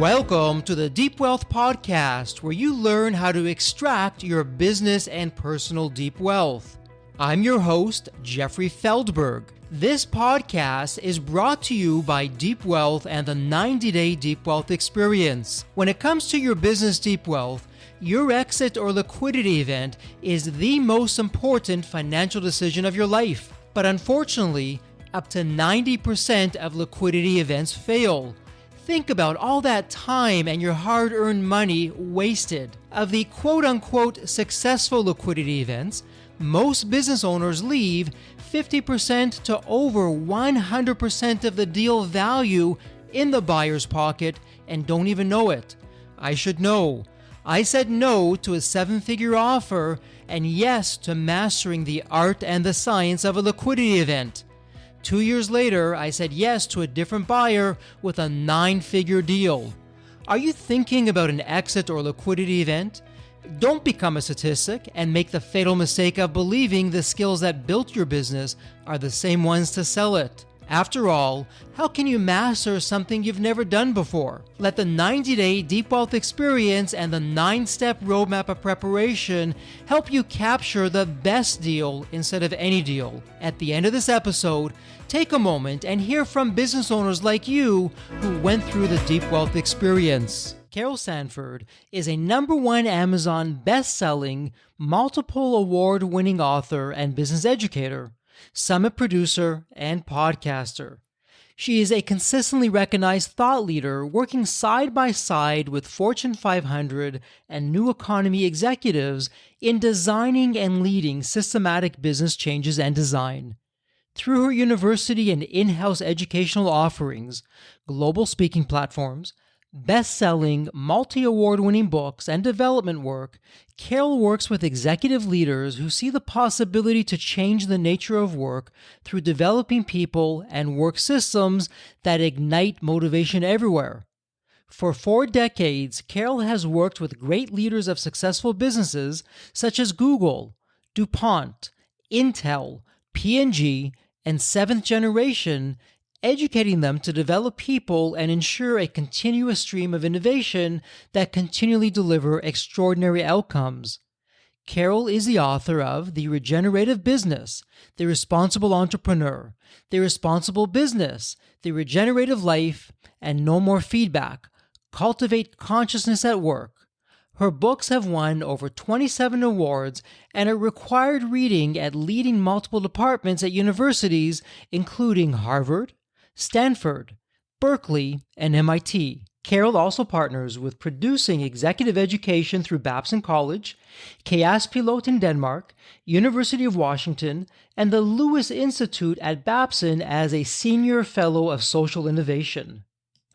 Welcome to the Deep Wealth Podcast, where you learn how to extract your business and personal deep wealth. I'm your host, Jeffrey Feldberg. This podcast is brought to you by Deep Wealth and the 90-Day Deep Wealth Experience. When it comes to your business deep wealth, your exit or liquidity event is the most important financial decision of your life. But unfortunately, up to 90% of liquidity events fail. Think about all that time and your hard-earned money wasted. Of the quote-unquote successful liquidity events, most business owners leave 50% to over 100% of the deal value in the buyer's pocket and don't even know it. I should know. I said no to a seven-figure offer and yes to mastering the art and the science of a liquidity event. 2 years later, I said yes to a different buyer with a 9-figure deal. Are you thinking about an exit or liquidity event? Don't become a statistic and make the fatal mistake of believing the skills that built your business are the same ones to sell it. After all, how can you master something you've never done before? Let the 90-Day Deep Wealth Experience and the 9-step roadmap of preparation help you capture the best deal instead of any deal. At the end of this episode, take a moment and hear from business owners like you who went through the Deep Wealth Experience. Carola Sanford is a #1 Amazon best-selling, multiple award-winning author and business educator, summit producer, and podcaster. She is a consistently recognized thought leader working side by side with Fortune 500 and new economy executives in designing and leading systematic business changes and design. Through her university and in-house educational offerings, global speaking platforms, best-selling, multi-award-winning books, and development work, Carola works with executive leaders who see the possibility to change the nature of work through developing people and work systems that ignite motivation everywhere. For 4 decades, Carola has worked with great leaders of successful businesses such as Google, DuPont, Intel, P&G, and Seventh Generation, educating them to develop people and ensure a continuous stream of innovation that continually deliver extraordinary outcomes. Carola is the author of The Regenerative Business, The Responsible Entrepreneur, The Responsible Business, The Regenerative Life, and No More Feedback, Cultivate Consciousness at Work. Her books have won over 27 awards and are required reading at leading multiple departments at universities, including Harvard, Stanford, Berkeley, and MIT. Carola also partners with producing executive education through Babson College, Kaospilot in Denmark, University of Washington, and the Lewis Institute at Babson as a Senior Fellow of Social Innovation.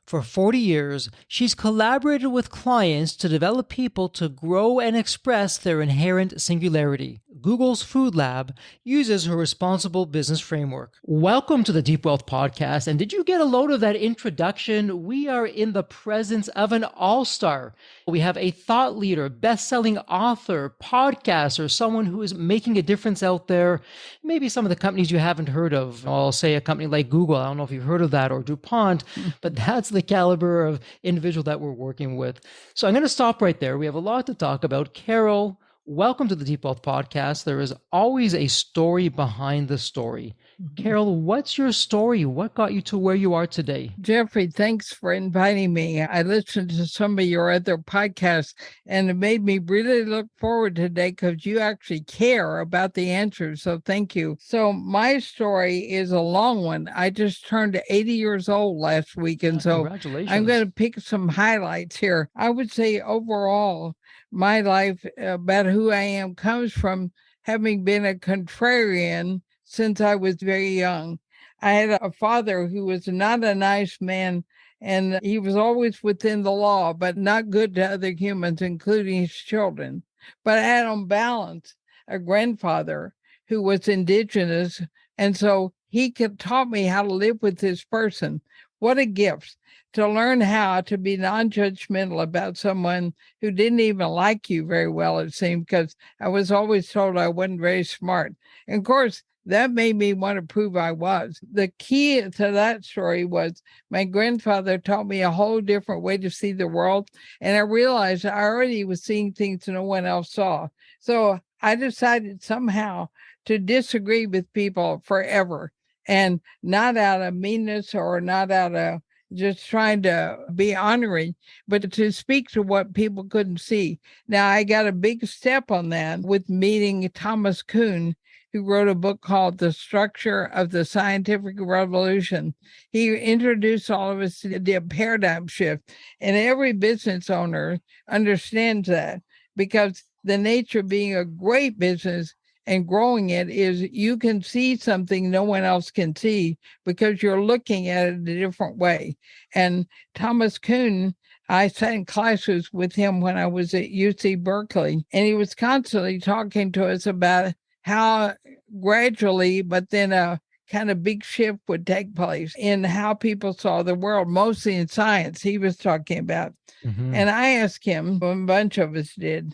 For 40 years, she's collaborated with clients to develop people to grow and express their inherent singularity. Google's Food Lab uses her responsible business framework. Welcome to the Deep Wealth Podcast. And did you get a load of that introduction? We are in the presence of an all-star. We have a thought leader, best-selling author, podcaster, someone who is making a difference out there. Maybe some of the companies you haven't heard of. I'll say a company like Google. I don't know if you've heard of that, or DuPont, but that's the caliber of individual that we're working with. So I'm going to stop right there. We have a lot to talk about. Carola, welcome to the Deep Wealth Podcast. There is always a story behind the story. Carola, what's your story? What got you to where you are today? Jeffrey, thanks for inviting me. I listened to some of your other podcasts, and it made me really look forward today because you actually care about the answers. So thank you. So my story is a long one. I just turned 80 years old last week, and so congratulations. I'm going to pick some highlights here. I would say overall, my life about who I am comes from having been a contrarian since I was very young. I had a father who was not a nice man, and he was always within the law, but not good to other humans, including his children. But I had on balance a grandfather who was indigenous, and so he taught me how to live with this person. What a gift to learn how to be non-judgmental about someone who didn't even like you very well, it seemed, because I was always told I wasn't very smart. And of course, that made me want to prove I was. The key to that story was my grandfather taught me a whole different way to see the world. And I realized I already was seeing things no one else saw. So I decided somehow to disagree with people forever, and not out of meanness or not out of just trying to be honoring, but to speak to what people couldn't see. Now, I got a big step on that with meeting Thomas Kuhn, who wrote a book called The Structure of the Scientific Revolution. He introduced all of us to the paradigm shift, and every business owner understands that, because the nature of being a great business and growing it is you can see something no one else can see because you're looking at it a different way. And Thomas Kuhn, I sat in classes with him when I was at UC Berkeley, and he was constantly talking to us about how gradually, but then a kind of big shift would take place in how people saw the world, mostly in science he was talking about. And I asked him, a bunch of us did,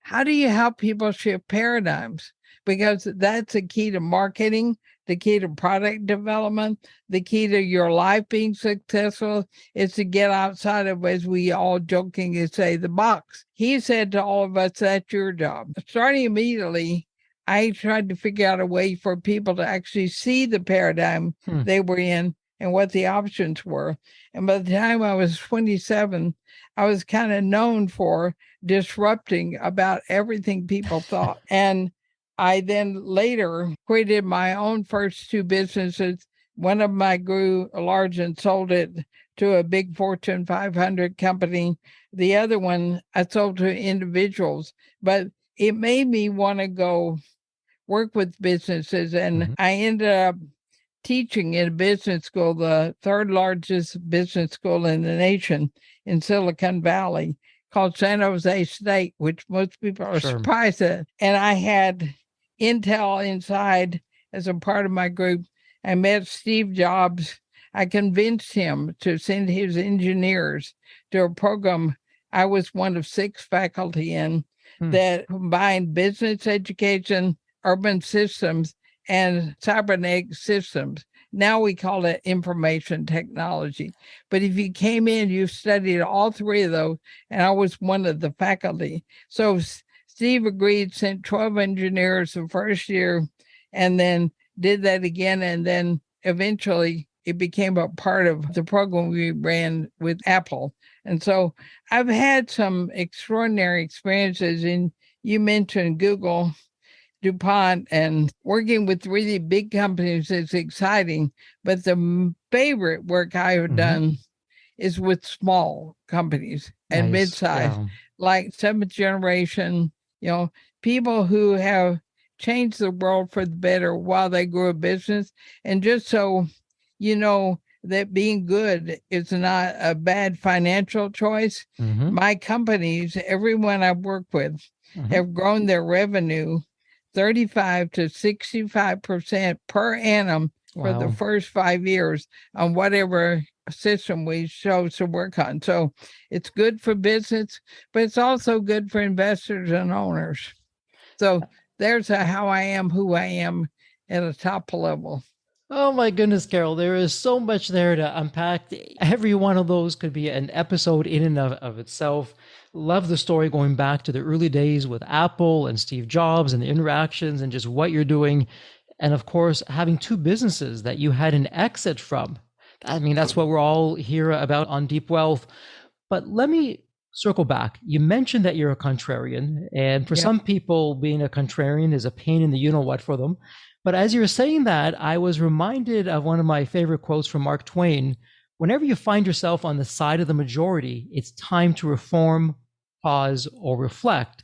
how do you help people shift paradigms? Because that's the key to marketing, the key to product development, the key to your life being successful is to get outside of, as we all jokingly say, the box. He said to all of us, that's your job. Starting immediately, I tried to figure out a way for people to actually see the paradigm they were in and what the options were. And by the time I was 27, I was kind of known for disrupting about everything people thought. And I then later created my own first two businesses. One of them I grew large and sold it to a big Fortune 500 company. The other one I sold to individuals. But it made me want to go work with businesses. And I ended up teaching in a business school, the third largest business school in the nation in Silicon Valley, called San Jose State, which most people are surprised at. And I had Intel inside as a part of my group. I met Steve Jobs. I convinced him to send his engineers to a program I was one of 6 faculty in that combined business education, urban systems, and cybernetic systems. Now we call it information technology. But if you came in, you studied all 3 of those, and I was one of the faculty. So Steve agreed, sent 12 engineers the first year, and then did that again. And then eventually it became a part of the program we ran with Apple. And so I've had some extraordinary experiences. And you mentioned Google, DuPont, and working with really big companies is exciting. But the favorite work I've done is with small companies and mid-size, like Seventh Generation, people who have changed the world for the better while they grew a business. And just so you know that being good is not a bad financial choice, my companies, everyone I've worked with, have grown their revenue 35 to 65% per annum for the first 5 years on whatever system we chose to work on. So it's good for business, but it's also good for investors and owners. So there's how I am, who I am at a top level. Oh my goodness, Carol, there is so much there to unpack. Every one of those could be an episode in and of itself. Love the story going back to the early days with Apple and Steve Jobs and the interactions and just what you're doing. And of course, having 2 businesses that you had an exit from. I mean, that's what we're all here about on Deep Wealth. But let me circle back. You mentioned that you're a contrarian. And for some people, being a contrarian is a pain in the you-know-what for them. But as you're saying that, I was reminded of one of my favorite quotes from Mark Twain. Whenever you find yourself on the side of the majority, it's time to reform, pause, or reflect.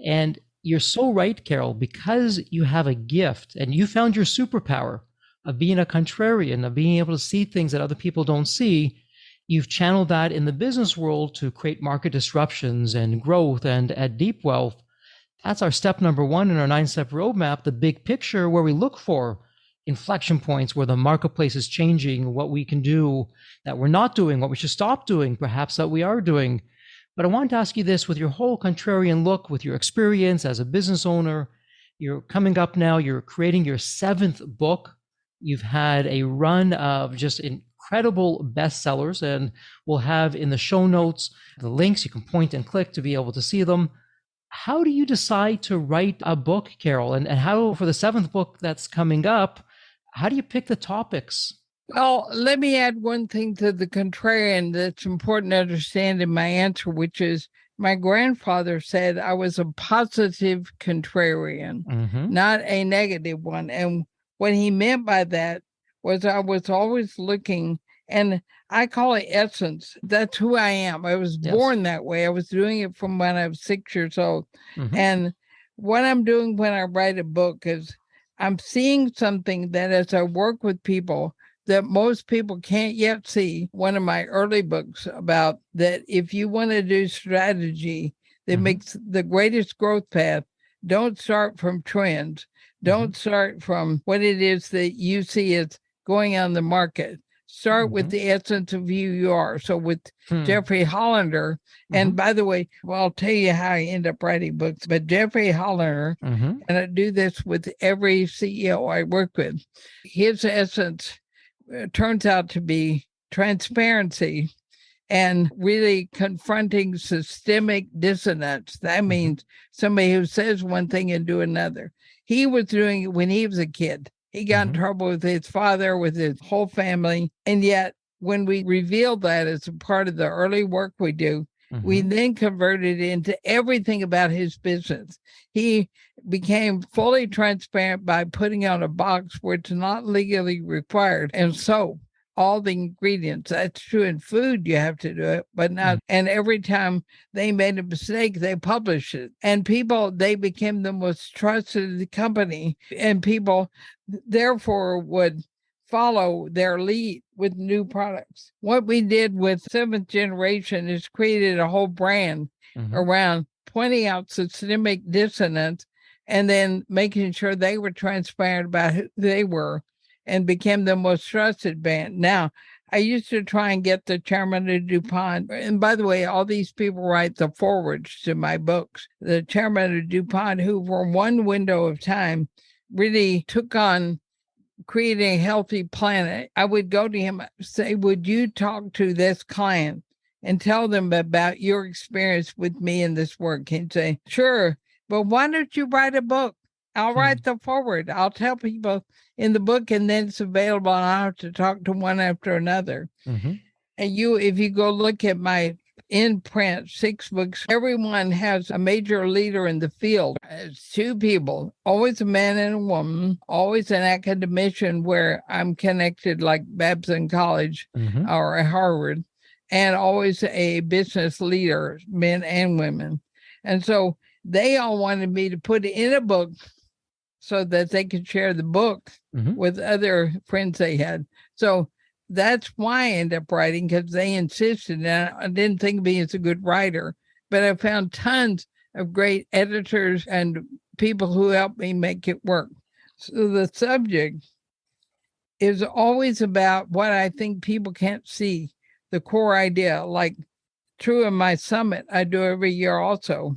And you're so right, Carol, because you have a gift and you found your superpower of being a contrarian, of being able to see things that other people don't see. You've channeled that in the business world to create market disruptions and growth. And at Deep Wealth, that's our step number 1 in our 9-step roadmap, the big picture where we look for inflection points, where the marketplace is changing, what we can do that we're not doing, what we should stop doing, perhaps that we are doing. But I wanted to ask you this, with your whole contrarian look, with your experience as a business owner, You're coming up now, you're creating your 7th book. You've had a run of just incredible bestsellers, and we'll have in the show notes the links. You can point and click to be able to see them. How do you decide to write a book, Carol? And how, for the 7th book that's coming up, how do you pick the topics? Well, let me add one thing to the contrarian that's important to understand in my answer, which is my grandfather said I was a positive contrarian, not a negative one. And what he meant by that was I was always looking, and I call it essence. That's who I am. I was born that way. I was doing it from when I was 6 years old. And what I'm doing when I write a book is I'm seeing something that as I work with people that most people can't yet see. One of my early books about that if you want to do strategy that makes the greatest growth path, don't start from trends. Don't start from what it is that you see as going on the market. Start with the essence of who you are. So with Jeffrey Hollander, and by the way, well, I'll tell you how I end up writing books, but Jeffrey Hollander, and I do this with every CEO I work with, his essence turns out to be transparency and really confronting systemic dissonance. That means somebody who says one thing and do another. He was doing it when he was a kid. He got in trouble with his father, with his whole family. And yet, when we revealed that as a part of the early work we do, we then converted it into everything about his business. He became fully transparent by putting on a box where it's not legally required. And so all the ingredients, that's true in food, you have to do it, but not. And every time they made a mistake, they published it. And people, they became the most trusted company. And people, therefore, would follow their lead with new products. What we did with 7th Generation is created a whole brand around pointing out systemic dissonance and then making sure they were transparent about who they were and became the most trusted brand. Now, I used to try and get the chairman of DuPont. And by the way, all these people write the forwards to my books. The chairman of DuPont, who for one window of time really took on creating a healthy planet, I would go to him, say, would you talk to this client and tell them about your experience with me in this work? He'd say, sure, but why don't you write a book? I'll write the forward. I'll tell people in the book, and then it's available. And I have to talk to one after another. And if you go look at my in print 6 books, everyone has a major leader in the field. It's 2 people, always a man and a woman, always an academician where I'm connected, like Babson College or Harvard, and always a business leader, men and women. And so they all wanted me to put it in a book so that they could share the book with other friends they had. So that's why I ended up writing, because they insisted. And I didn't think of me as a good writer, but I found tons of great editors and people who helped me make it work. So the subject is always about what I think people can't see, the core idea. Like true in my summit, I do every year also.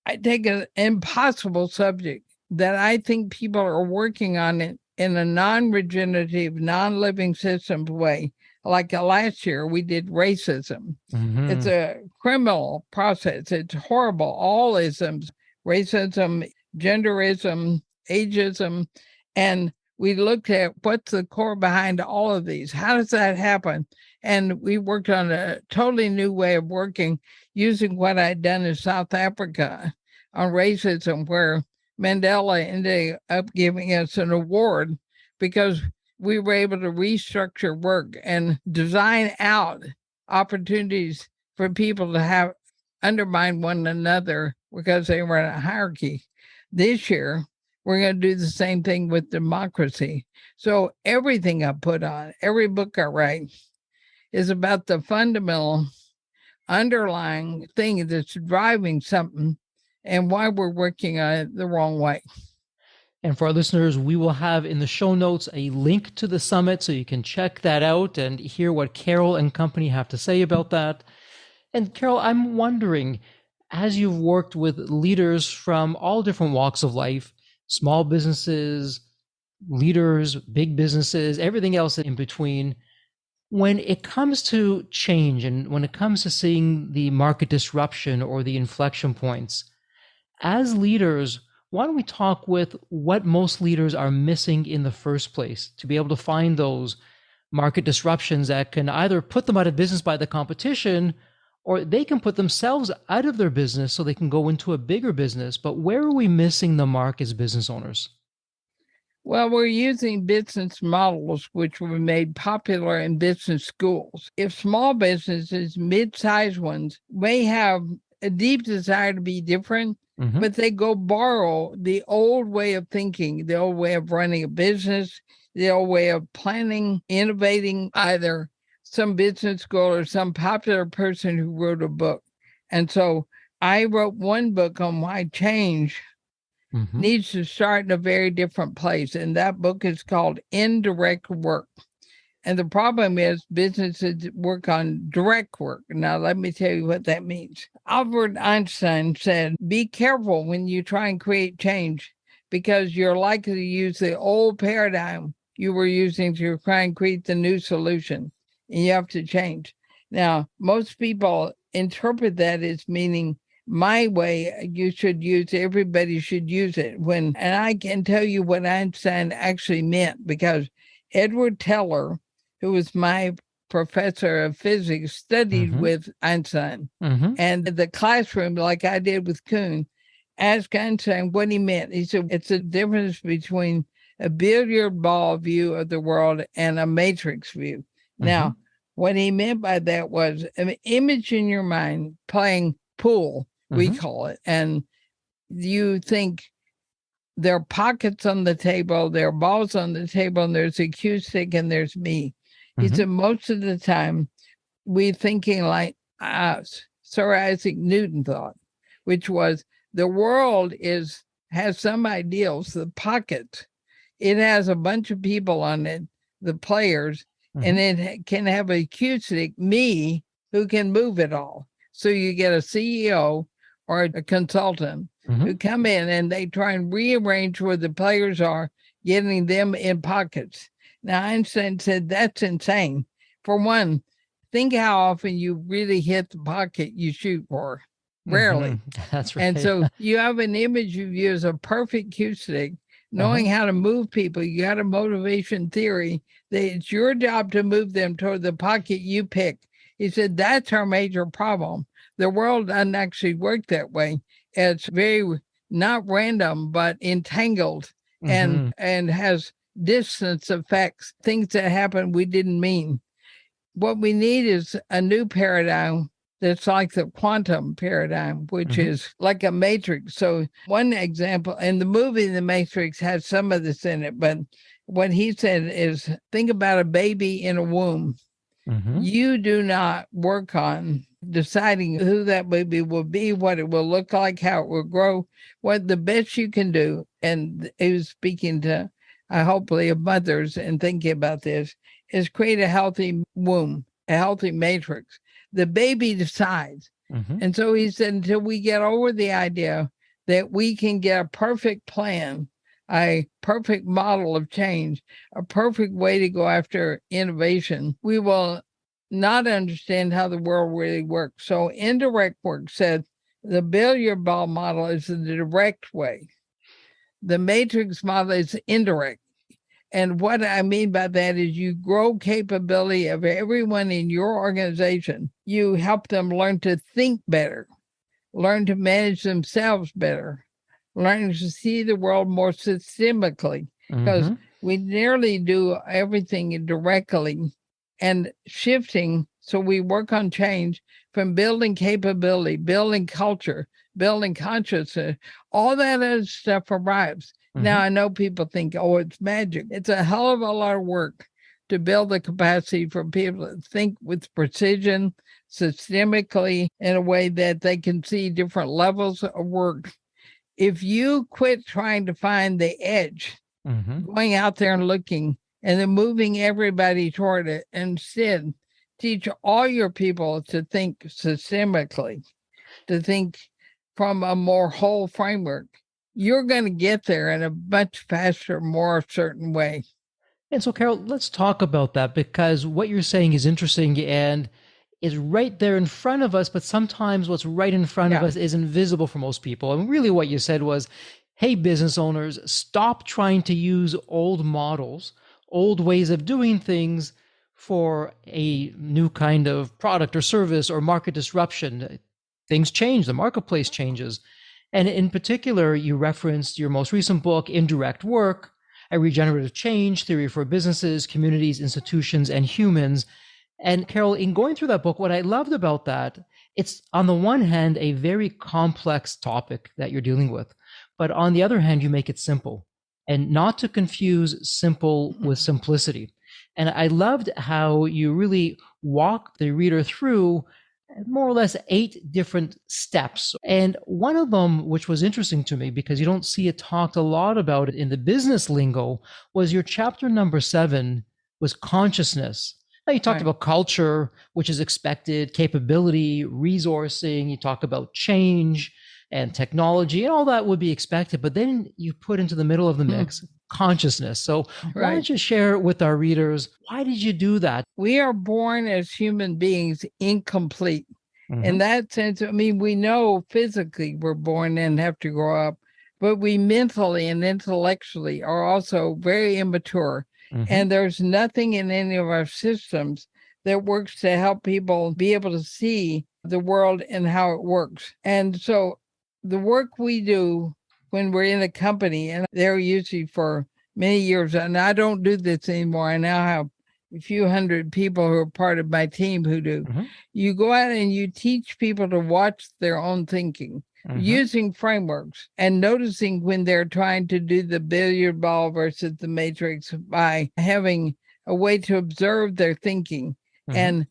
I take an impossible subject that I think people are working on it in a non-regenerative, non-living systems way. Like last year, we did racism. It's a criminal process. It's horrible. All isms, racism, genderism, ageism. And we looked at what's the core behind all of these. How does that happen? And we worked on a totally new way of working using what I'd done in South Africa on racism, where Mandela ended up giving us an award because we were able to restructure work and design out opportunities for people to have undermine one another because they were in a hierarchy. This year, we're going to do the same thing with democracy. So everything I put on, every book I write, is about the fundamental underlying thing that's driving something and why we're working on it the wrong way. And for our listeners, we will have in the show notes a link to the summit so you can check that out and hear what Carol and company have to say about that. And Carol, I'm wondering, as you've worked with leaders from all different walks of life, small businesses, leaders, big businesses, everything else in between. When it comes to change and when it comes to seeing the market disruption or the inflection points, as leaders, why don't we talk with what most leaders are missing in the first place to be able to find those market disruptions that can either put them out of business by the competition, or they can put themselves out of their business so they can go into a bigger business. But where are we missing the mark as business owners? Well, we're using business models which were made popular in business schools. If small businesses, mid-sized ones, may have a deep desire to be different, but they go borrow the old way of thinking, the old way of running a business, the old way of planning, innovating, either some business school or some popular person who wrote a book. And so I wrote one book on why change needs to start in a very different place. And that book is called Indirect Work. And the problem is businesses work on direct work. Now, let me tell you what that means. Albert Einstein said, be careful when you try and create change because you're likely to use the old paradigm you were using to try and create the new solution. And you have to change. Now, most people interpret that as meaning my way, you should use, everybody should use it. And I can tell you what Einstein actually meant, because Edward Teller, who was my professor of physics, studied with Einstein. And the classroom, like I did with Kuhn, asked Einstein what he meant. He said, it's a difference between a billiard ball view of the world and a matrix view. Now, what he meant by that was an image in your mind playing pool, we call it. And you think there are pockets on the table, there are balls on the table, and there's a cue stick and there's me. He said, most of the time, we're thinking like Sir Isaac Newton thought, which was the world has some ideals, the pocket. It has a bunch of people on it, the players, and it can have a cue stick, me, who can move it all. So you get a CEO or a consultant who come in and they try and rearrange where the players are, getting them in pockets. Now, Einstein said that's insane. For one, think how often you really hit the pocket you shoot for. Rarely. That's right. And so you have an image of you as a perfect cue stick, knowing how to move people. You got a motivation theory that it's your job to move them toward the pocket you pick. He said, that's our major problem. The world doesn't actually work that way. It's very not random, but entangled and has distance effects, things that happen we didn't mean. What we need is a new paradigm that's like the quantum paradigm, which is like a matrix. So one example, and the movie The Matrix has some of this in it, but what he said is, think about a baby in a womb. You do not work on deciding who that baby will be, what it will look like, how it will grow, what the best you can do. And he was speaking to hopefully of mothers and thinking about this, is create a healthy womb, a healthy matrix. The baby decides. And so he said, until we get over the idea that we can get a perfect plan, a perfect model of change, a perfect way to go after innovation, we will not understand how the world really works. So indirect work said the billiard ball model is the direct way. The matrix model is indirect. And what I mean by that is you grow capability of everyone in your organization. You help them learn to think better, learn to manage themselves better, learn to see the world more systemically, because we nearly do everything directly and shifting. So we work on change from building capability, building culture, building consciousness. All that other stuff arrives. Now, I know people think, oh, it's magic. It's a hell of a lot of work to build the capacity for people to think with precision, systemically, in a way that they can see different levels of work. If you quit trying to find the edge, going out there and looking, and then moving everybody toward it, instead, teach all your people to think systemically, to think from a more whole framework. you're going to get there in a much faster, more certain way. And so, Carol, let's talk about that, because what you're saying is interesting and is right there in front of us, but sometimes what's right in front of us is invisible for most people. And really what you said was, hey, business owners, stop trying to use old models, old ways of doing things for a new kind of product or service or market disruption. Things change, the marketplace changes. And in particular, you referenced your most recent book, Indirect Work, a regenerative change theory for businesses, communities, institutions, and humans. And Carol, in going through that book, what I loved about that, it's on the one hand, a very complex topic that you're dealing with, but on the other hand, you make it simple, and not to confuse simple with simplicity. And I loved how you really walk the reader through more or less 8 different steps. And one of them, which was interesting to me because you don't see it talked a lot about it in the business lingo, was your chapter number 7 was consciousness. Now you talked about culture, which is expected, capability, resourcing. You talk about change and technology, and all that would be expected. But then you put into the middle of the mix consciousness. So why don't you share with our readers, why did you do that? We are born as human beings incomplete. In that sense, I mean, we know physically we're born and have to grow up, but we mentally and intellectually are also very immature. And there's nothing in any of our systems that works to help people be able to see the world and how it works. And so the work we do when we're in a company, and they're usually for many years, and I don't do this anymore. I now have a few hundred people who are part of my team who do. You go out and you teach people to watch their own thinking using frameworks and noticing when they're trying to do the billiard ball versus the matrix by having a way to observe their thinking. And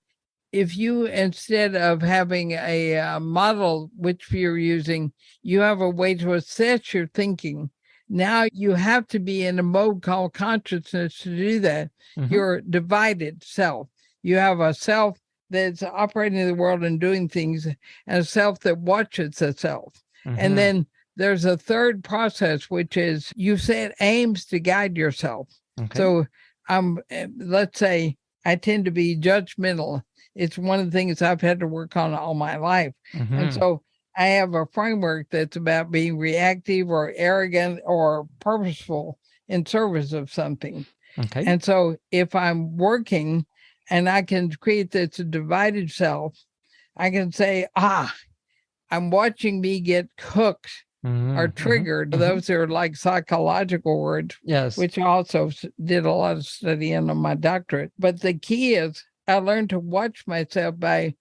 if you, instead of having a model which you're using, you have a way to assess your thinking. Now you have to be in a mode called consciousness to do that. Your divided self. You have a self that's operating in the world and doing things, and a self that watches itself. And then there's a third process, which is you set aims to guide yourself. So let's say I tend to be judgmental. It's one of the things I've had to work on all my life. And so I have a framework that's about being reactive or arrogant or purposeful in service of something. And so if I'm working and I can create this divided self, I can say, I'm watching me get cooked or triggered. Those are like psychological words, which I also did a lot of study in on my doctorate. But the key is I learned to watch myself by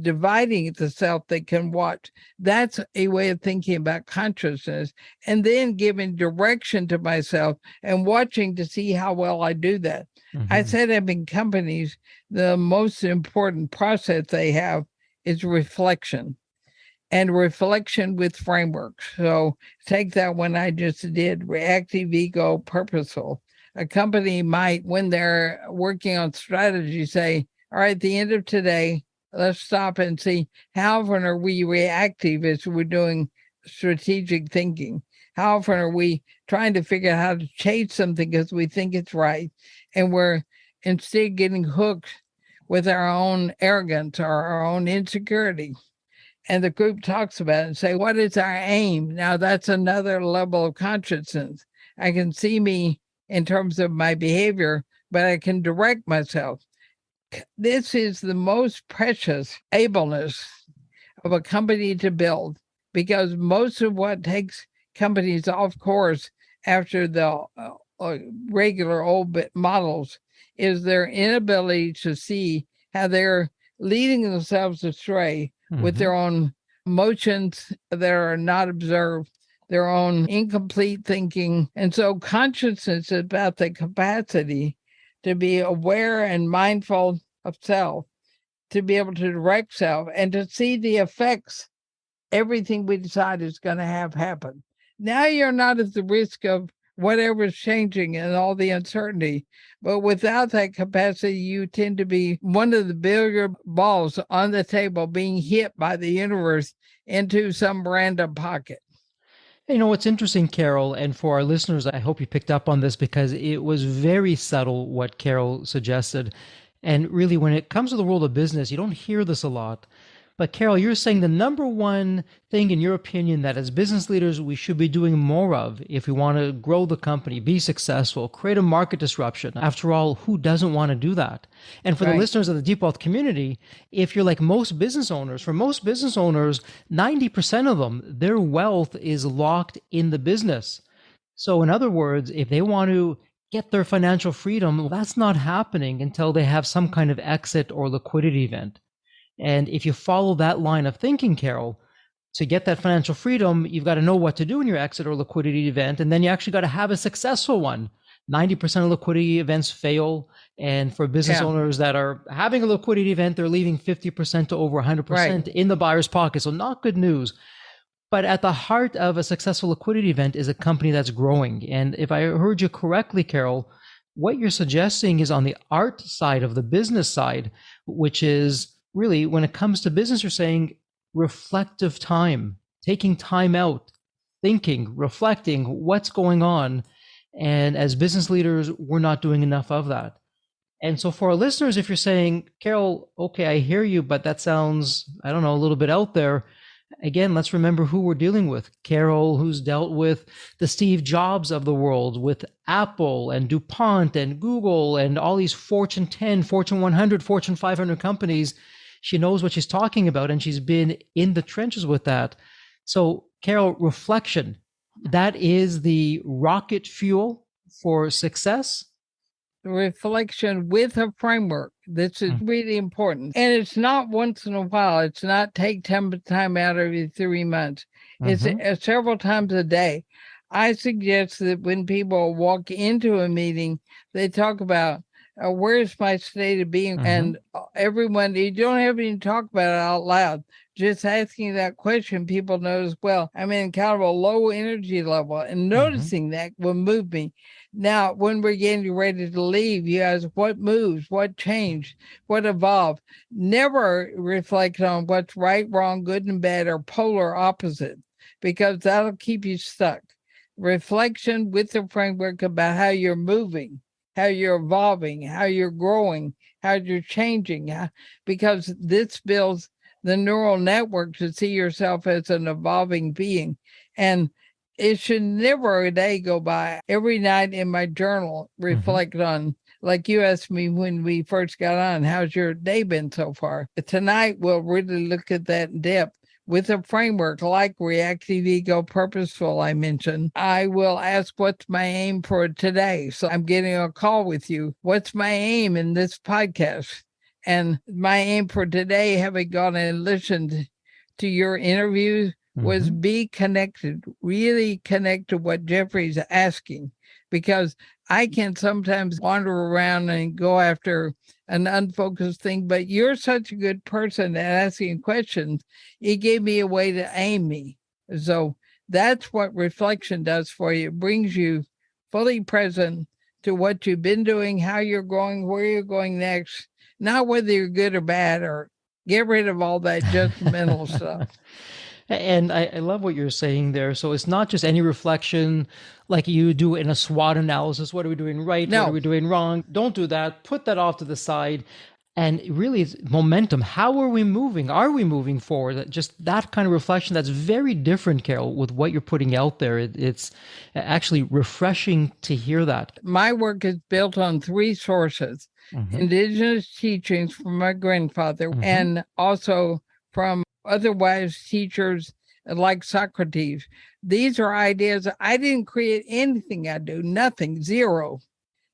dividing the self that can watch. That's a way of thinking about consciousness, and then giving direction to myself and watching to see how well I do that. I set up in companies, the most important process they have is reflection, and reflection with frameworks. So take that one I just did, reactive, ego, purposeful. A company might, when they're working on strategy, say, all right, at the end of today, let's stop and see how often are we reactive as we're doing strategic thinking? How often are we trying to figure out how to change something because we think it's right, and we're instead getting hooked with our own arrogance or our own insecurity? And the group talks about it and say, what is our aim? Now that's another level of consciousness. I can see me in terms of my behavior, but I can direct myself. This is the most precious ableness of a company to build, because most of what takes companies off course after the regular old models is their inability to see how they're leading themselves astray with their own emotions that are not observed, their own incomplete thinking. And so consciousness is about the capacity to be aware and mindful of self, to be able to direct self, and to see the effects everything we decide is going to have happen. Now you're not at the risk of whatever's changing and all the uncertainty. But without that capacity, you tend to be one of the billiard balls on the table being hit by the universe into some random pocket. You know, what's interesting, Carol, and for our listeners, I hope you picked up on this because it was very subtle what Carol suggested. And really, when it comes to the world of business, you don't hear this a lot. But Carol, you're saying the number one thing, in your opinion, that as business leaders we should be doing more of if we want to grow the company, be successful, create a market disruption. After all, who doesn't want to do that? And for the Right. listeners of the Deep Wealth community, if you're like most business owners, for most business owners, 90% of them, their wealth is locked in the business. So in other words, if they want to get their financial freedom, well, that's not happening until they have some kind of exit or liquidity event. And if you follow that line of thinking, Carol, to get that financial freedom, you've got to know what to do in your exit or liquidity event. And then you actually got to have a successful one. 90% of liquidity events fail. And for business owners that are having a liquidity event, they're leaving 50% to over 100% in the buyer's pocket. So not good news. But at the heart of a successful liquidity event is a company that's growing. And if I heard you correctly, Carol, what you're suggesting is on the art side of the business side, which is really, when it comes to business, you're saying reflective time, taking time out, thinking, reflecting what's going on. And as business leaders, we're not doing enough of that. And so for our listeners, if you're saying, Carol, okay, I hear you, but that sounds, I don't know, a little bit out there. Again, let's remember who we're dealing with. Carol, who's dealt with the Steve Jobs of the world, with Apple and DuPont and Google and all these Fortune 10, Fortune 100, Fortune 500 companies. She knows what she's talking about, and she's been in the trenches with that. So, Carol, reflection, that is the rocket fuel for success. Reflection with a framework. This is really important. And it's not once in a while. It's not take time out every 3 months. It's several times a day. I suggest that when people walk into a meeting, they talk about where's my state of being? And everyone, you don't have to talk about it out loud. Just asking that question, people notice, well, I'm in kind of a low energy level, and noticing that will move me. Now, when we're getting ready to leave, you ask what moves, what changed, what evolved. Never reflect on what's right, wrong, good and bad, or polar opposite, because that'll keep you stuck. Reflection with the framework about how you're moving, how you're evolving, how you're growing, how you're changing, because this builds the neural network to see yourself as an evolving being. And it should never a day go by. Every night in my journal, reflect on, like you asked me when we first got on, how's your day been so far? Tonight, we'll really look at that in depth. With a framework like reactive, ego, purposeful, I mentioned, I will ask what's my aim for today. So I'm getting a call with you. What's my aim in this podcast? And my aim for today, having gone and listened to your interviews, was be connected, really connect to what Jeffrey's asking, because I can sometimes wander around and go after an unfocused thing, but you're such a good person at asking questions. It gave me a way to aim me. So that's what reflection does for you. It brings you fully present to what you've been doing, how you're going, where you're going next, not whether you're good or bad, or get rid of all that judgmental stuff. And I love what you're saying there. So it's not just any reflection like you do in a SWOT analysis. What are we doing right? No. What are we doing wrong? Don't do that. Put that off to the side. And really, it's momentum. How are we moving? Are we moving forward? Just that kind of reflection that's very different, Carol, with what you're putting out there. It's actually refreshing to hear that. My work is built on 3 sources. Indigenous teachings from my grandfather, and also from other wise teachers like Socrates. These are ideas. I didn't create anything I do, nothing, zero.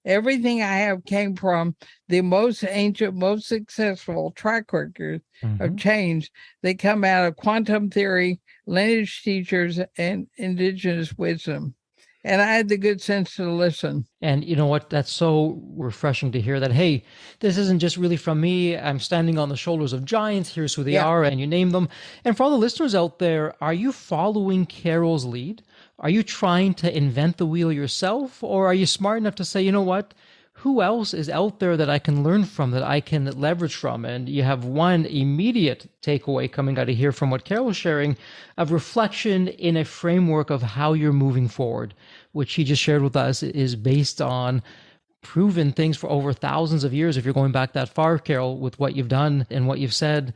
Everything I have came from the most ancient, most successful track record of change. They come out of quantum theory, lineage teachers, and indigenous wisdom. And I had the good sense to listen. And you know what? That's so refreshing to hear that, hey, this isn't just really from me. I'm standing on the shoulders of giants. Here's who they are, and you name them. And for all the listeners out there, are you following Carol's lead? Are you trying to invent the wheel yourself? Or are you smart enough to say, you know what? who else is out there that I can learn from, that I can leverage from? And you have one immediate takeaway coming out of here from what Carol was sharing, of reflection in a framework of how you're moving forward, which she just shared with us is based on proven things for over thousands of years. If you're going back that far, Carol, with what you've done and what you've said,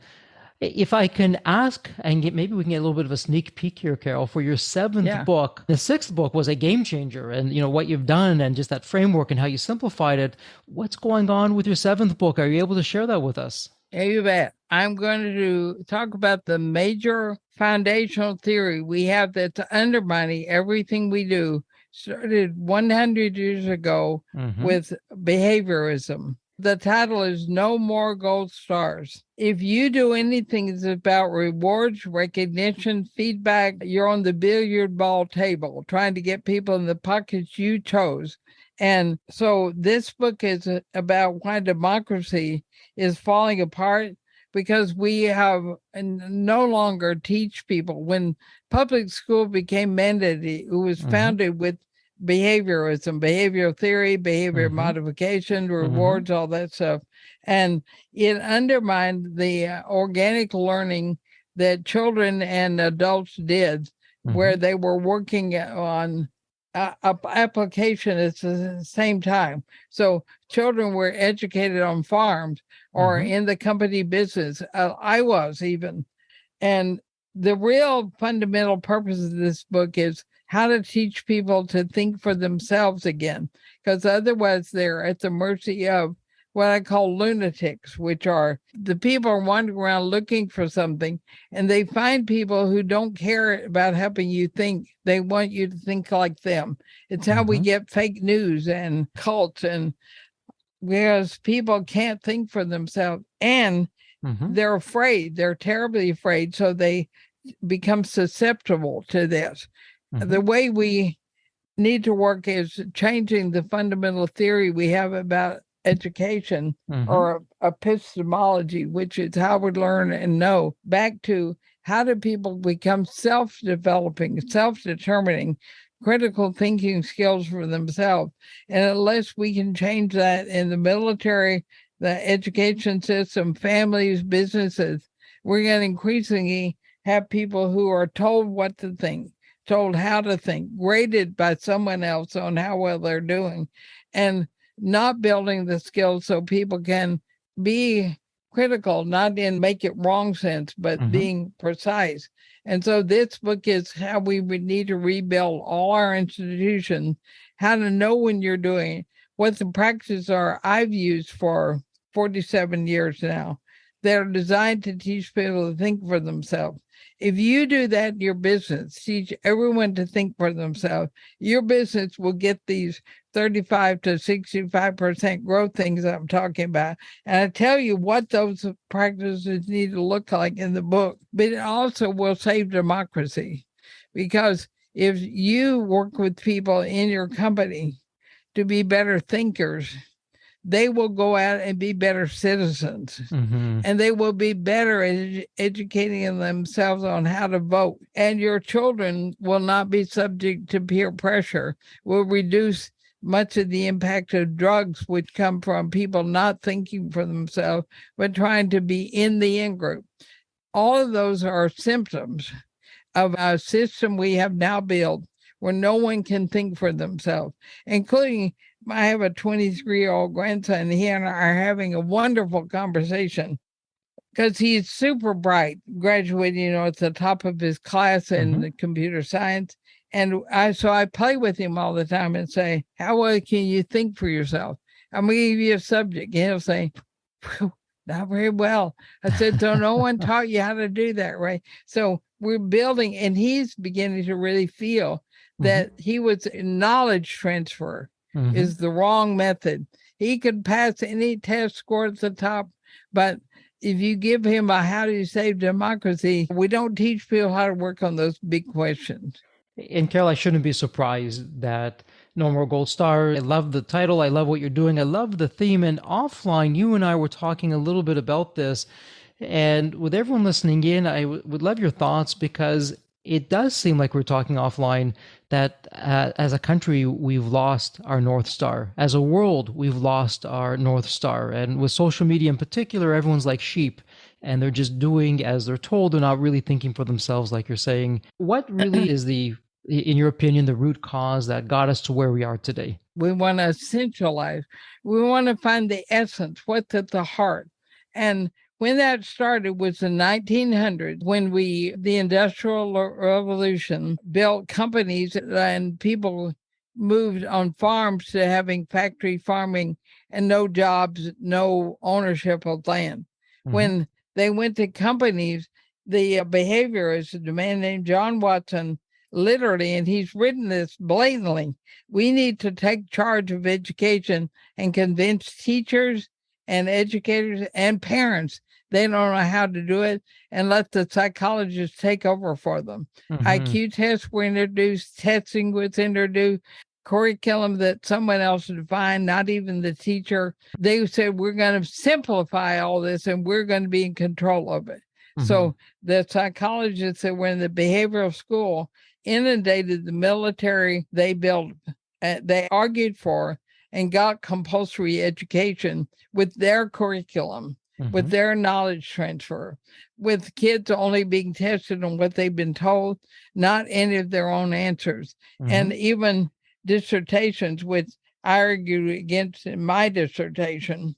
if I can ask, and maybe we can get a little bit of a sneak peek here, Carol, for your seventh book. The sixth book was a game changer, and what you've done and just that framework and how you simplified it. What's going on with your seventh book? Are you able to share that with us? Yeah, you bet. I'm going to talk about the major foundational theory we have that's undermining everything we do. Started 100 years ago with behaviorism. The title is No More Gold Stars. If you do anything that's about rewards, recognition, feedback, you're on the billiard ball table trying to get people in the pockets you chose. And so this book is about why democracy is falling apart, because we have no longer teach people. When public school became mandated, it was founded with behaviorism, behavioral theory, behavior modification, rewards, all that stuff. And it undermined the organic learning that children and adults did, where they were working on application at the same time. So children were educated on farms or in the company business. I was even. And the real fundamental purpose of this book is how to teach people to think for themselves again, because otherwise they're at the mercy of what I call lunatics, which are the people are wandering around looking for something, and they find people who don't care about helping you think. They want you to think like them. It's how we get fake news and cults, and because people can't think for themselves, and they're afraid. They're terribly afraid, so they become susceptible to this. The way we need to work is changing the fundamental theory we have about education or epistemology, which is how we learn and know, back to how do people become self-developing, self-determining, critical thinking skills for themselves. And unless we can change that in the military, the education system, families, businesses, we're going to increasingly have people who are told what to think, told how to think, graded by someone else on how well they're doing, and not building the skills so people can be critical, not in make it wrong sense, but being precise. And so this book is how we would need to rebuild all our institutions, how to know when you're doing it, what the practices are I've used for 47 years now. They're designed to teach people to think for themselves. If you do that in your business, teach everyone to think for themselves, your business will get these 35 to 65% growth things I'm talking about. And I tell you what those practices need to look like in the book, but it also will save democracy. Because if you work with people in your company to be better thinkers, they will go out and be better citizens, and they will be better at educating themselves on how to vote. And your children will not be subject to peer pressure, will reduce much of the impact of drugs, which come from people not thinking for themselves, but trying to be in the in-group. All of those are symptoms of a system we have now built where no one can think for themselves, including I have a 23-year-old grandson. He and I are having a wonderful conversation because he's super bright, graduating, at the top of his class in computer science. And so I play with him all the time and say, how well can you think for yourself? I'm going to give you a subject. And he'll say, not very well. I said, so no one taught you how to do that, right? So we're building, and he's beginning to really feel that he was knowledge transfer is the wrong method. He could pass any test, score at the top, but if you give him a how do you save democracy, we don't teach people how to work on those big questions. And Carol, I shouldn't be surprised that No More Gold Star. I love the title. I love what you're doing. I love the theme. And offline, you and I were talking a little bit about this. And with everyone listening in, I would love your thoughts, because it does seem like we're talking offline that as a country, we've lost our North Star. As a world, we've lost our North Star. And with social media in particular, everyone's like sheep and they're just doing as they're told. They're not really thinking for themselves, like you're saying. What really is in your opinion, the root cause that got us to where we are today? We want to essentialize. We want to find the essence, what's at the heart. And when that started was in 1900, when the Industrial Revolution built companies and people moved on farms to having factory farming and no jobs, no ownership of land. Mm-hmm. When they went to companies, the behaviorist, a man named John Watson, literally, and he's written this blatantly, we need to take charge of education and convince teachers and educators and parents they don't know how to do it, and let the psychologists take over for them. Mm-hmm. IQ tests were introduced, testing was introduced, curriculum that someone else defined, not even the teacher. They said, we're going to simplify all this and we're going to be in control of it. Mm-hmm. So the psychologists that were in the behavioral school inundated the military they built, they argued for and got compulsory education with their curriculum, with their knowledge transfer, with kids only being tested on what they've been told, not any of their own answers. And even dissertations, which I argued against in my dissertation,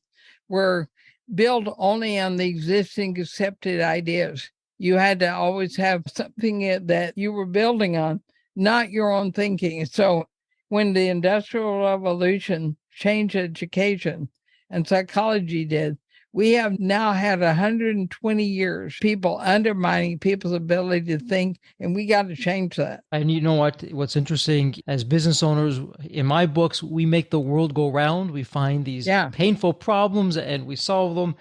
were built only on the existing accepted ideas. You had to always have something that you were building on, not your own thinking. So when the Industrial Revolution changed education, and psychology did, we have now had 120 years, people undermining people's ability to think, and we got to change that. And you know what's interesting, as business owners, in my books, we make the world go round. We find these painful problems and we solve them.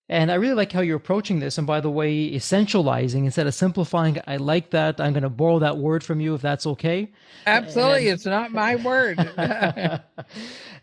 And I really like how you're approaching this. And by the way, essentializing instead of simplifying, I like that. I'm going to borrow that word from you if that's okay. Absolutely. It's not my word.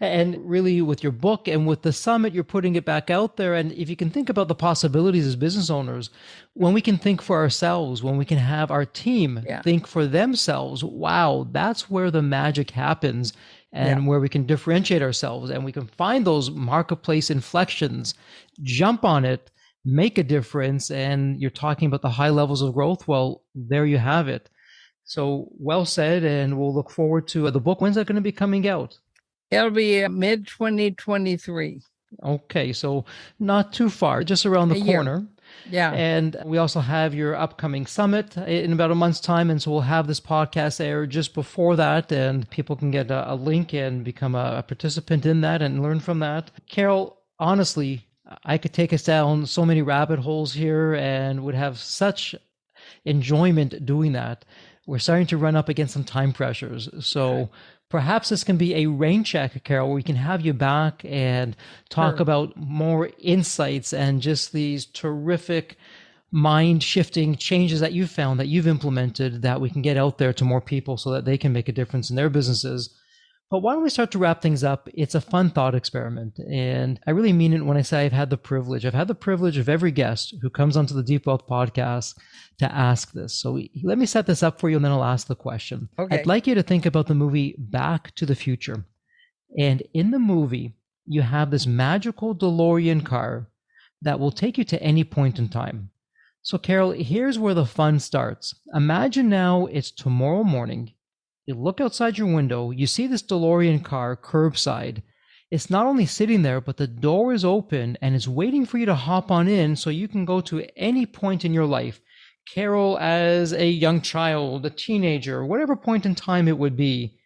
And really with your book and with the summit, you're putting it back out there. And if you can think about the possibilities as business owners, when we can think for ourselves, when we can have our team think for themselves, wow, that's where the magic happens. And where we can differentiate ourselves and we can find those marketplace inflections, jump on it, make a difference. And you're talking about the high levels of growth. Well, there you have it. So well said. And we'll look forward to the book. When's that going to be coming out? It'll be mid-2023. Okay. So not too far, just around the corner. Yeah. And we also have your upcoming summit in about a month's time. And so we'll have this podcast air just before that, and people can get a link and become a participant in that and learn from that. Carol, honestly, I could take us down so many rabbit holes here and would have such enjoyment doing that. We're starting to run up against some time pressures. So perhaps this can be a rain check, Carol, where we can have you back and talk about more insights and just these terrific mind-shifting changes that you've found, that you've implemented, that we can get out there to more people so that they can make a difference in their businesses. But why don't we start to wrap things up? It's a fun thought experiment. And I really mean it when I say I've had the privilege of every guest who comes onto the Deep Wealth podcast to ask this. So let me set this up for you and then I'll ask the question. Okay. I'd like you to think about the movie Back to the Future. And in the movie, you have this magical DeLorean car that will take you to any point in time. So Carol, here's where the fun starts. Imagine now it's tomorrow morning. You look outside your window, you see this DeLorean car curbside. It's not only sitting there, but the door is open and it's waiting for you to hop on in so you can go to any point in your life. Carol as a young child, a teenager, whatever point in time it would be.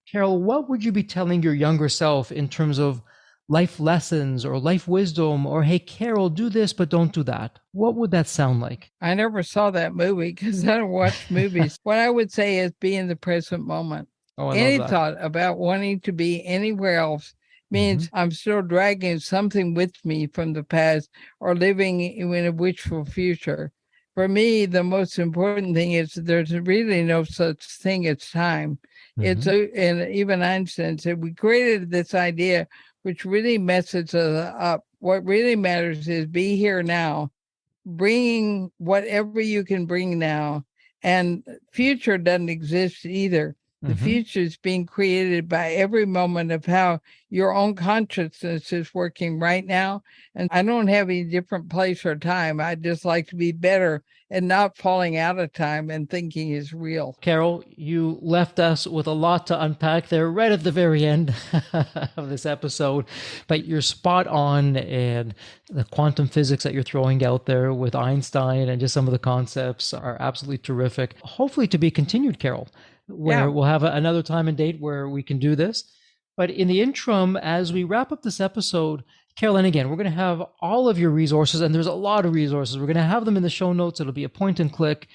Carol, what would you be telling your younger self in terms of life lessons or life wisdom, or, hey, Carol, do this, but don't do that? What would that sound like? I never saw that movie because I don't watch movies. What I would say is be in the present moment. Any thought about wanting to be anywhere else means I'm still dragging something with me from the past or living in a wishful future. For me, the most important thing is there's really no such thing as time. It's and even Einstein said we created this idea which really messes us up. What really matters is be here now, bringing whatever you can bring now, And future doesn't exist either. The future is being created by every moment of how your own consciousness is working right now. And I don't have any different place or time. I just like to be better and not falling out of time and thinking is real. Carol, you left us with a lot to unpack there right at the very end of this episode, but you're spot on, and the quantum physics that you're throwing out there with Einstein and just some of the concepts are absolutely terrific. Hopefully to be continued, Carol, where we'll have another time and date where we can do this. But in the interim, as we wrap up this episode, Carol, and again, we're going to have all of your resources, and there's a lot of resources. We're going to have them in the show notes. It'll be a point and click.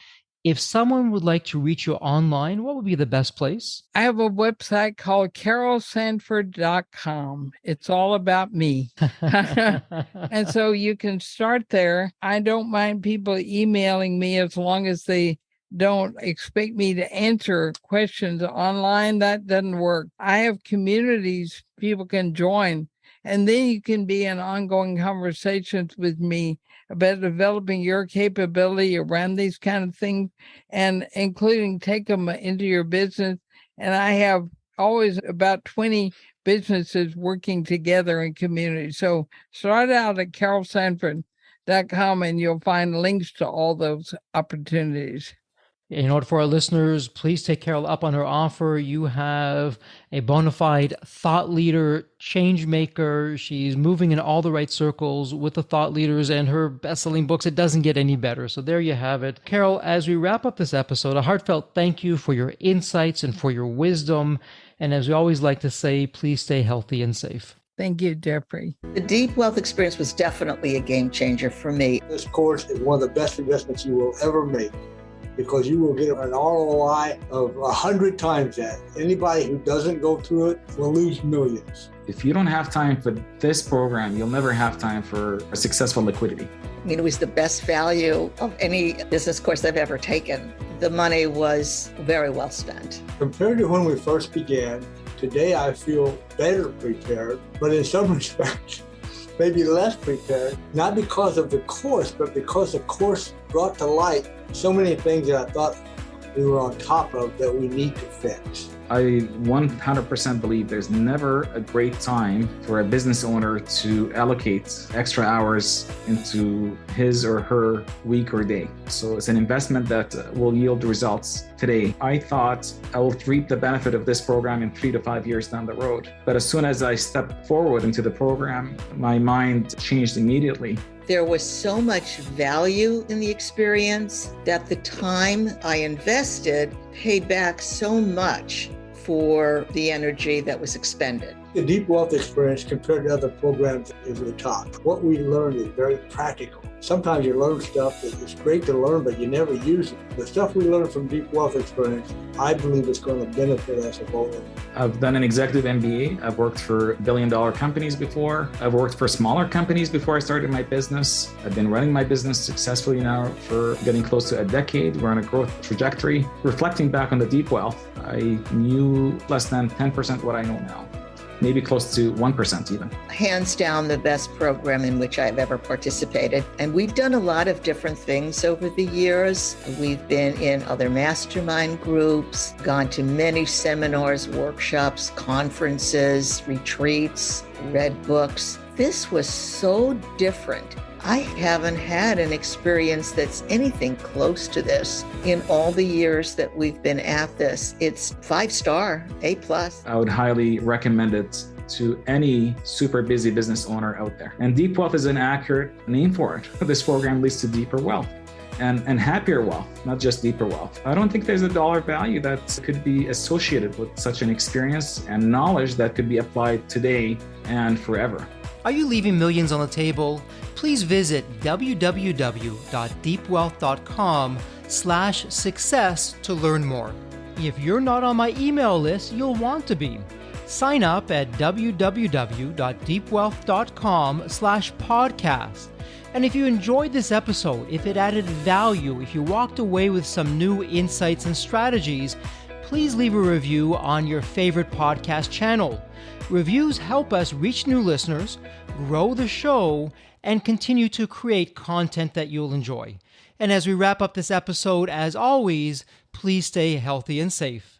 If someone would like to reach you online, what would be the best place? I have a website called carolsanford.com. It's all about me. And so you can start there. I don't mind people emailing me as long as they don't expect me to answer questions online. That doesn't work. I have communities people can join, and then you can be in ongoing conversations with me about developing your capability around these kind of things, and including take them into your business. And I have always about 20 businesses working together in community. So start out at carolsanford.com and you'll find links to all those opportunities. In order for our listeners, please take Carol up on her offer. You have a bona fide thought leader, change maker. She's moving in all the right circles with the thought leaders, and her best-selling books. It doesn't get any better. So there you have it. Carol, as we wrap up this episode, a heartfelt thank you for your insights and for your wisdom. And as we always like to say, please stay healthy and safe. Thank you, Jeffrey. The Deep Wealth experience was definitely a game changer for me. This course is one of the best investments you will ever make, because you will get an ROI of 100 times that. Anybody who doesn't go through it will lose millions. If you don't have time for this program, you'll never have time for a successful liquidity. I mean, it was the best value of any business course I've ever taken. The money was very well spent. Compared to when we first began, today I feel better prepared, but in some respects, maybe less prepared, not because of the course, but because the course brought to light so many things that I thought we were on top of that we need to fix. I 100% believe there's never a great time for a business owner to allocate extra hours into his or her week or day. So it's an investment that will yield results today. I thought I will reap the benefit of this program in 3 to 5 years down the road. But as soon as I stepped forward into the program, my mind changed immediately. There was so much value in the experience that the time I invested paid back so much for the energy that was expended. The Deep Wealth experience compared to other programs is the top. What we learned is very practical. Sometimes you learn stuff that is great to learn, but you never use it. The stuff we learned from Deep Wealth experience, I believe it's going to benefit us both. I've done an executive MBA. I've worked for billion-dollar companies before. I've worked for smaller companies before I started my business. I've been running my business successfully now for getting close to a decade. We're on a growth trajectory. Reflecting back on the Deep Wealth, I knew less than 10% what I know now. Maybe close to 1% even. Hands down, the best program in which I've ever participated. And we've done a lot of different things over the years. We've been in other mastermind groups, gone to many seminars, workshops, conferences, retreats, read books. This was so different. I haven't had an experience that's anything close to this in all the years that we've been at this. It's 5-star, A+. I would highly recommend it to any super busy business owner out there. And Deep Wealth is an accurate name for it. This program leads to deeper wealth and happier wealth, not just deeper wealth. I don't think there's a dollar value that could be associated with such an experience and knowledge that could be applied today and forever. Are you leaving millions on the table? Please visit www.deepwealth.com/success to learn more. If you're not on my email list, you'll want to be. Sign up at www.deepwealth.com/podcast. And if you enjoyed this episode, if it added value, if you walked away with some new insights and strategies, please leave a review on your favorite podcast channel. Reviews help us reach new listeners, grow the show, and continue to create content that you'll enjoy. And as we wrap up this episode, as always, please stay healthy and safe.